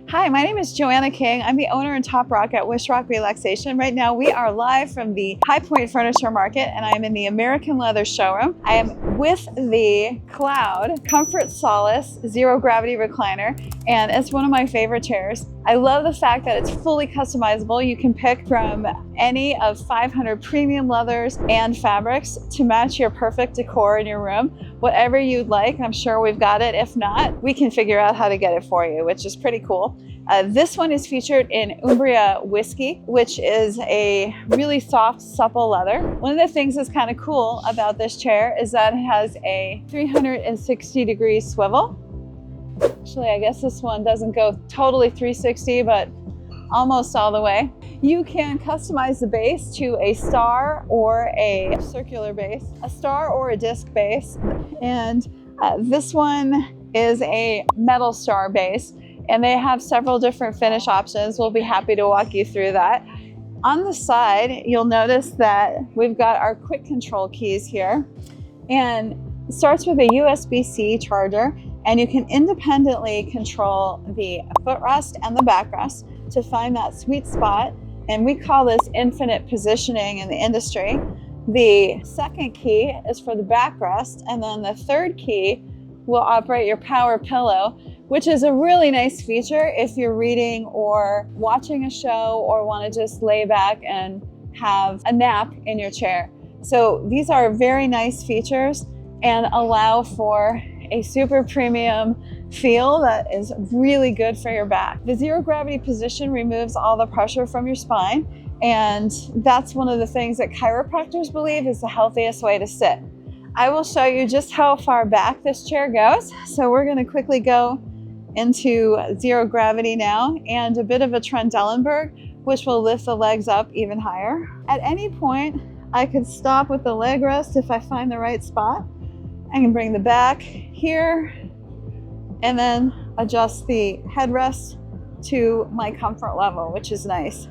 Hi, my name is Joanna King. I'm the owner and top rock at Wish Rock Relaxation. Right now we are live from the High Point Furniture Market and I am in the American Leather showroom. I am with the Cloud Comfort Solace Zero Gravity Recliner, and it's one of my favorite chairs. I love the fact that it's fully customizable. You can pick from any of 500 premium leathers and fabrics to match your perfect decor in your room. Whatever you'd like, I'm sure we've got it. If not, we can figure out how to get it for you, which is pretty cool. This one is featured in Umbria Whiskey, which is a really soft, supple leather. One of the things that's kind of cool about this chair is that it has a 360-degree swivel. Actually, I guess this one doesn't go totally 360, but almost all the way. You can customize the base to a star or a circular base, a star or a disc base. And this one is a metal star base, and they have several different finish options. We'll be happy to walk you through that. On the side, you'll notice that we've got our quick control keys here, and it starts with a USB-C charger, and you can independently control the footrest and the backrest to find that sweet spot. And we call this infinite positioning in the industry. The second key is for the backrest, and then the third key will operate your power pillow, which is a really nice feature if you're reading or watching a show or want to just lay back and have a nap in your chair. So these are very nice features and allow for a super premium feel that is really good for your back. The zero gravity position removes all the pressure from your spine, and that's one of the things that chiropractors believe is the healthiest way to sit. I will show you just how far back this chair goes. So we're going to quickly go into zero gravity now and a bit of a Trendelenburg, which will lift the legs up even higher. At any point, I could stop with the leg rest if I find the right spot. I can bring the back here and then adjust the headrest to my comfort level, which is nice.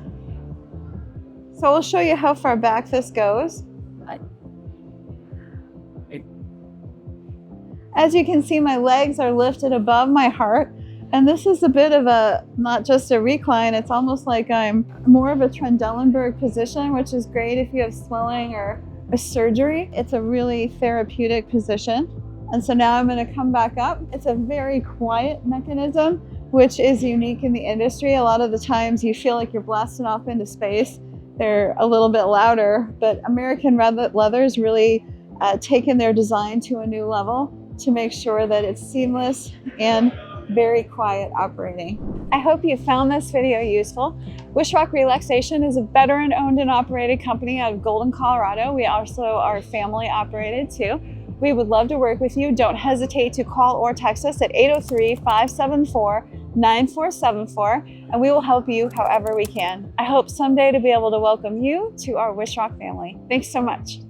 So we'll show you how far back this goes. As you can see, my legs are lifted above my heart, and this is a bit of a, not just a recline, it's almost like I'm more of a Trendelenburg position, which is great if you have swelling or a surgery. It's a really therapeutic position. And so now I'm going to come back up. It's a very quiet mechanism, which is unique in the industry. A lot of the times you feel like you're blasting off into space. They're a little bit louder, but American Leather's really taken their design to a new level to make sure that it's seamless and very quiet operating. I hope you found this video useful. Wish Rock Relaxation is a veteran-owned and operated company out of Golden, Colorado. We also are family operated too. We would love to work with you. Don't hesitate to call or text us at 803-574-9474, and we will help you however we can. I hope someday to be able to welcome you to our Wish Rock family. Thanks so much.